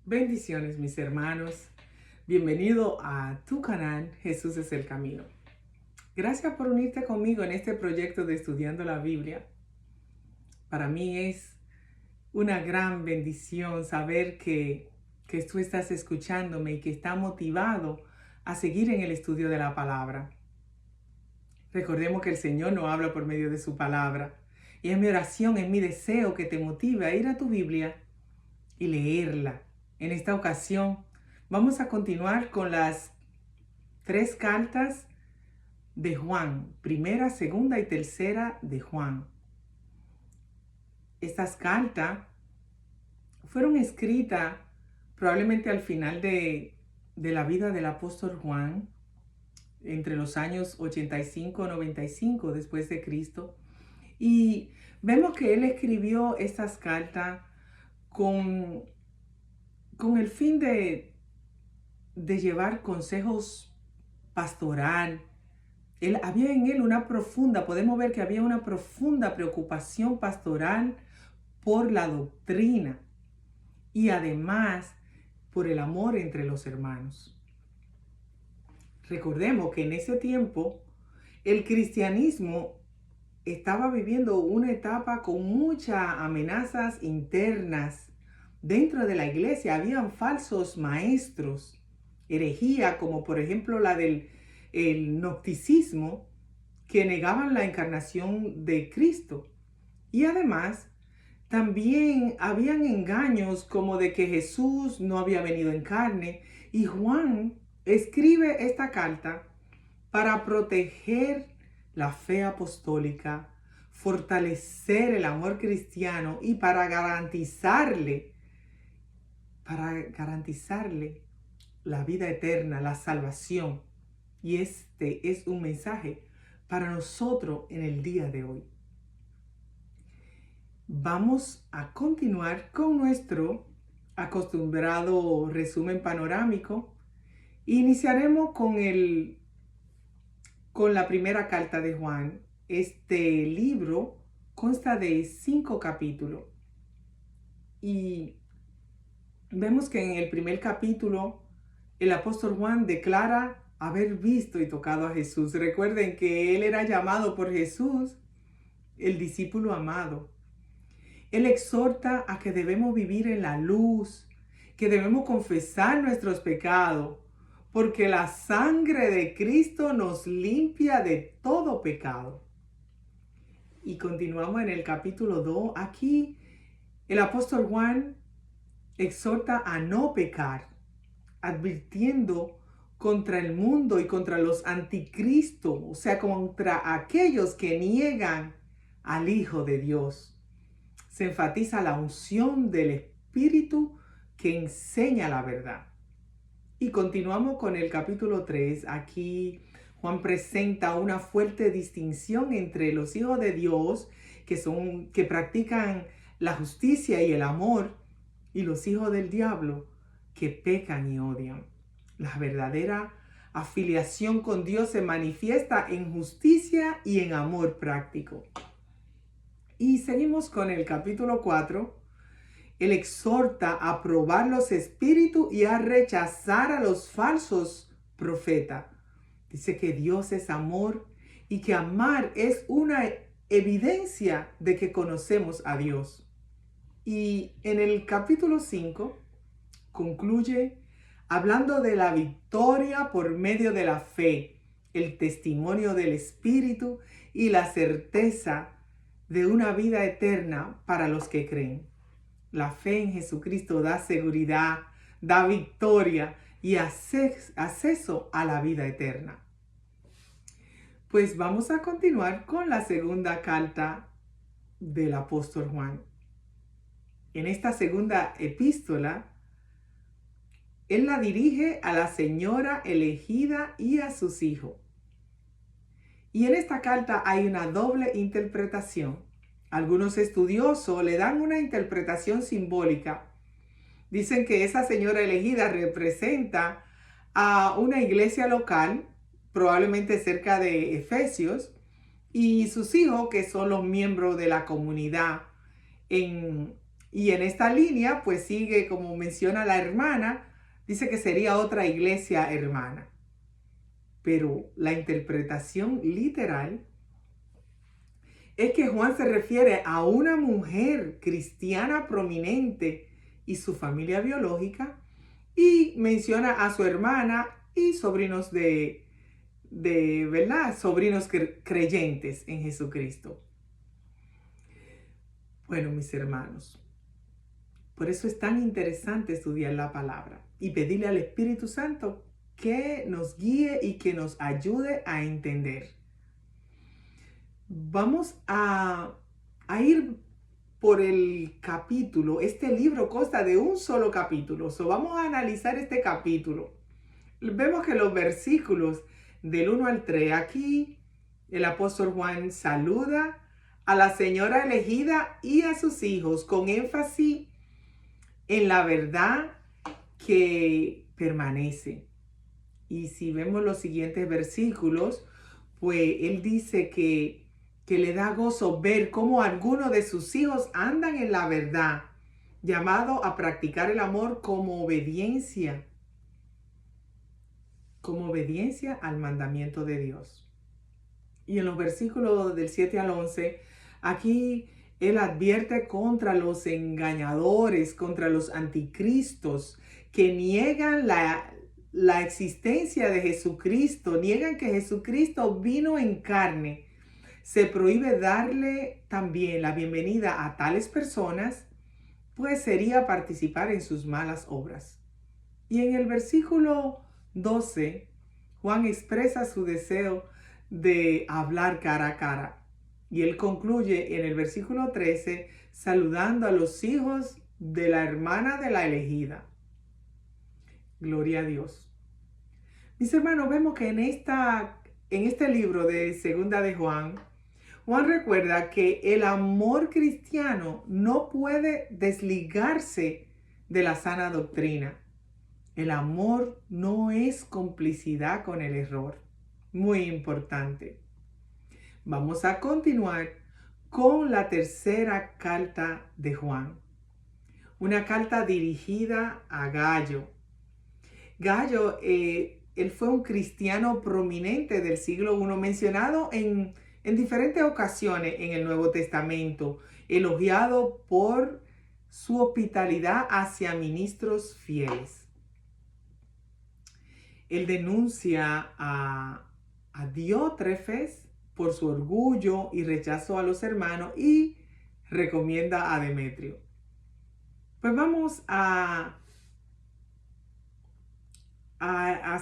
Bendiciones, mis hermanos. Bienvenido a tu canal Jesús es el Camino. Gracias por unirte conmigo en este proyecto de Estudiando la Biblia. Para mí es una gran bendición saber que tú estás escuchándome y que estás motivado a seguir en el estudio de la palabra. Recordemos que el Señor nos habla por medio de su palabra. Y es mi oración, es mi deseo que te motive a ir a tu Biblia y leerla. En esta ocasión vamos a continuar con las tres cartas de Juan, primera, segunda y tercera de Juan. Estas cartas fueron escritas probablemente al final de la vida del apóstol Juan, entre los años 85 y 95 después de Cristo. Y vemos que él escribió estas cartas con el fin de llevar consejos pastoral. Había en él podemos ver que había una profunda preocupación pastoral por la doctrina y además por el amor entre los hermanos. Recordemos que en ese tiempo el cristianismo estaba viviendo una etapa con muchas amenazas internas. Dentro de la iglesia habían falsos maestros, herejía como por ejemplo la del gnosticismo, que negaban la encarnación de Cristo. Y además también habían engaños como de que Jesús no había venido en carne. Y Juan escribe esta carta para proteger la fe apostólica, fortalecer el amor cristiano y para garantizarle la vida eterna, la salvación. Y este es un mensaje para nosotros en el día de hoy. Vamos a continuar con nuestro acostumbrado resumen panorámico. Iniciaremos con la primera carta de Juan. Este libro consta de 5 capítulos. Y vemos que en el primer capítulo el apóstol Juan declara haber visto y tocado a Jesús. Recuerden que él era llamado por Jesús el discípulo amado. Él exhorta a que debemos vivir en la luz, que debemos confesar nuestros pecados, porque la sangre de Cristo nos limpia de todo pecado. Y continuamos en el capítulo 2. Aquí el apóstol Juan exhorta a no pecar, advirtiendo contra el mundo y contra los anticristos, o sea, contra aquellos que niegan al Hijo de Dios. Se enfatiza la unción del Espíritu que enseña la verdad. Y continuamos con el capítulo 3. Aquí Juan presenta una fuerte distinción entre los hijos de Dios, que practican la justicia y el amor, y los hijos del diablo, que pecan y odian. La verdadera afiliación con Dios se manifiesta en justicia y en amor práctico. Y seguimos con el capítulo 4. Él exhorta a probar los espíritus y a rechazar a los falsos profetas. Dice que Dios es amor y que amar es una evidencia de que conocemos a Dios. Y en el capítulo 5 concluye hablando de la victoria por medio de la fe, el testimonio del Espíritu y la certeza de una vida eterna para los que creen. La fe en Jesucristo da seguridad, da victoria y acceso a la vida eterna. Pues vamos a continuar con la segunda carta del apóstol Juan. En esta segunda epístola, él la dirige a la señora elegida y a sus hijos. Y en esta carta hay una doble interpretación. Algunos estudiosos le dan una interpretación simbólica. Dicen que esa señora elegida representa a una iglesia local, probablemente cerca de Efesios, y sus hijos, que son los miembros de la comunidad Y en esta línea, pues sigue, como menciona la hermana, dice que sería otra iglesia hermana. Pero la interpretación literal es que Juan se refiere a una mujer cristiana prominente y su familia biológica, y menciona a su hermana y sobrinos de ¿verdad? Sobrinos creyentes en Jesucristo. Bueno, mis hermanos, por eso es tan interesante estudiar la palabra y pedirle al Espíritu Santo que nos guíe y que nos ayude a entender. Vamos a ir por el capítulo. Este libro consta de un solo capítulo. Vamos a analizar este capítulo. Vemos que los versículos del 1 al 3, aquí el apóstol Juan saluda a la señora elegida y a sus hijos con énfasis en la verdad que permanece. Y si vemos los siguientes versículos, pues él dice que le da gozo ver cómo algunos de sus hijos andan en la verdad, llamado a practicar el amor como obediencia al mandamiento de Dios. Y en los versículos del 7 al 11, aquí él advierte contra los engañadores, contra los anticristos que niegan la existencia de Jesucristo, niegan que Jesucristo vino en carne. Se prohíbe darle también la bienvenida a tales personas, pues sería participar en sus malas obras. Y en el versículo 12, Juan expresa su deseo de hablar cara a cara. Y él concluye en el versículo 13 saludando a los hijos de la hermana de la elegida. Gloria a Dios. Mis hermanos, vemos que en este libro de Segunda de Juan recuerda que el amor cristiano no puede desligarse de la sana doctrina. El amor no es complicidad con el error. Muy importante. Vamos a continuar con la tercera carta de Juan. Una carta dirigida a Gallo. Gallo, él fue un cristiano prominente del siglo I, mencionado en diferentes ocasiones en el Nuevo Testamento, elogiado por su hospitalidad hacia ministros fieles. Él denuncia a Diótrefes por su orgullo y rechazo a los hermanos y recomienda a Demetrio. Pues vamos a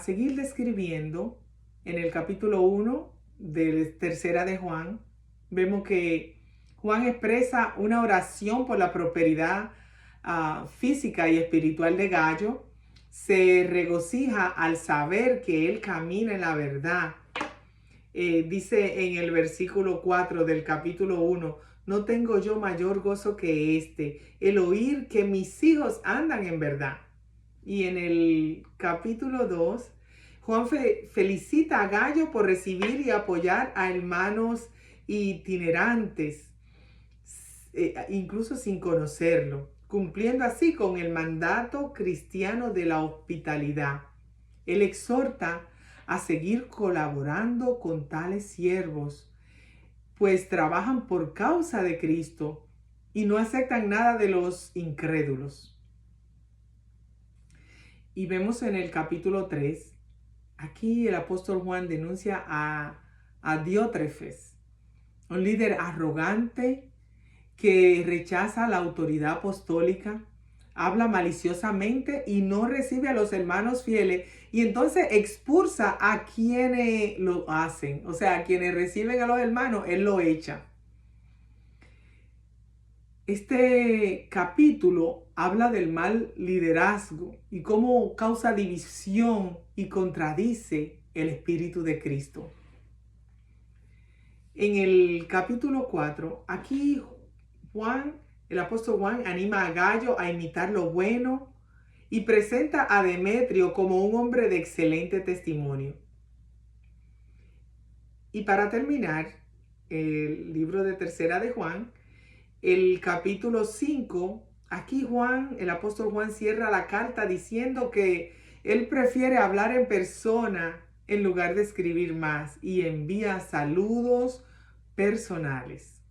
seguir describiendo en el capítulo 1 de tercera de Juan. Vemos que Juan expresa una oración por la prosperidad física y espiritual de Gallo. Se regocija al saber que él camina en la verdad. Dice en el versículo 4 del capítulo 1, no tengo yo mayor gozo que el oír que mis hijos andan en verdad. Y en el capítulo 2, Juan felicita a Gallo por recibir y apoyar a hermanos itinerantes, incluso sin conocerlo, cumpliendo así con el mandato cristiano de la hospitalidad. Él exhorta a seguir colaborando con tales siervos, pues trabajan por causa de Cristo y no aceptan nada de los incrédulos. Y vemos en el capítulo 3, aquí el apóstol Juan denuncia a Diótrefes, un líder arrogante que rechaza la autoridad apostólica, habla maliciosamente y no recibe a los hermanos fieles, y entonces expulsa a quienes lo hacen, o sea, a quienes reciben a los hermanos, él lo echa. Este capítulo habla del mal liderazgo y cómo causa división y contradice el Espíritu de Cristo. En el capítulo 4, aquí el apóstol Juan anima a Gallo a imitar lo bueno y presenta a Demetrio como un hombre de excelente testimonio. Y para terminar, el libro de tercera de Juan, el capítulo 5 Aquí Juan, el apóstol Juan, cierra la carta diciendo que él prefiere hablar en persona en lugar de escribir más y envía saludos personales.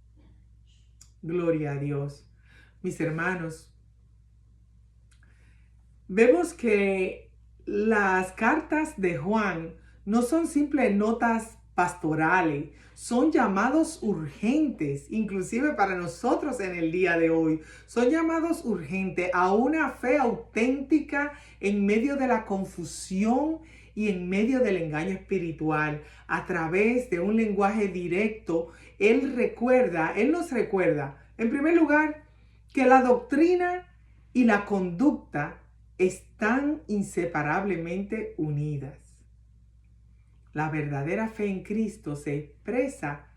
Gloria a Dios. Mis hermanos, vemos que las cartas de Juan no son simples notas pastorales, son llamados urgentes, inclusive para nosotros en el día de hoy. Son llamados urgentes a una fe auténtica en medio de la confusión y en medio del engaño espiritual. A través de un lenguaje directo, Él nos recuerda, en primer lugar, que la doctrina y la conducta están inseparablemente unidas. La verdadera fe en Cristo se expresa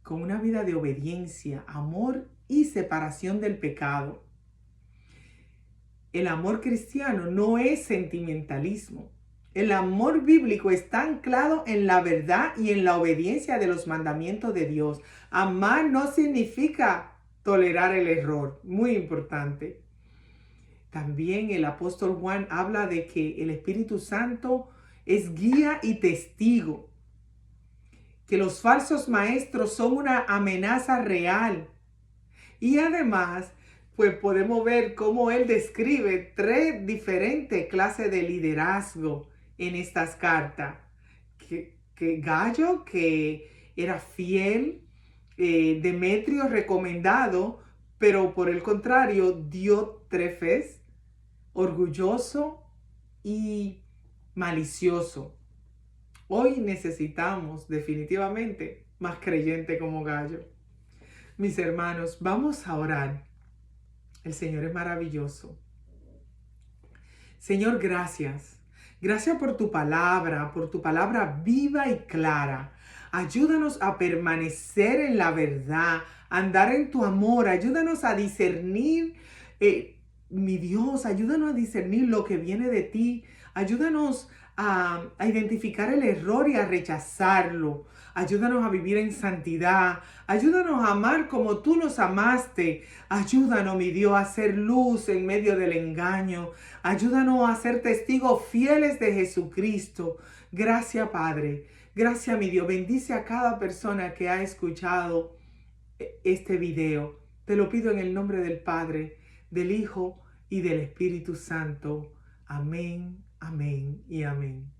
con una vida de obediencia, amor y separación del pecado. El amor cristiano no es sentimentalismo. El amor bíblico está anclado en la verdad y en la obediencia de los mandamientos de Dios. Amar no significa tolerar el error, muy importante. También el apóstol Juan habla de que el Espíritu Santo es guía y testigo, que los falsos maestros son una amenaza real. Y además, pues podemos ver cómo él describe 3 diferentes clases de liderazgo en estas cartas. Que Gallo, que era fiel, Demetrio recomendado, pero por el contrario, Diótrefes, orgulloso y malicioso. Hoy necesitamos definitivamente más creyente como Gallo. Mis hermanos, vamos a orar. El Señor es maravilloso. Señor, gracias. Gracias por tu palabra viva y clara. Ayúdanos a permanecer en la verdad, a andar en tu amor. Ayúdanos a discernir, mi Dios, ayúdanos a discernir lo que viene de ti. Ayúdanos a identificar el error y a rechazarlo. Ayúdanos a vivir en santidad. Ayúdanos a amar como tú nos amaste. Ayúdanos, mi Dios, a ser luz en medio del engaño. Ayúdanos a ser testigos fieles de Jesucristo. Gracias, Padre. Gracias, mi Dios. Bendice a cada persona que ha escuchado este video. Te lo pido en el nombre del Padre, del Hijo y del Espíritu Santo. Amén, amén y amén.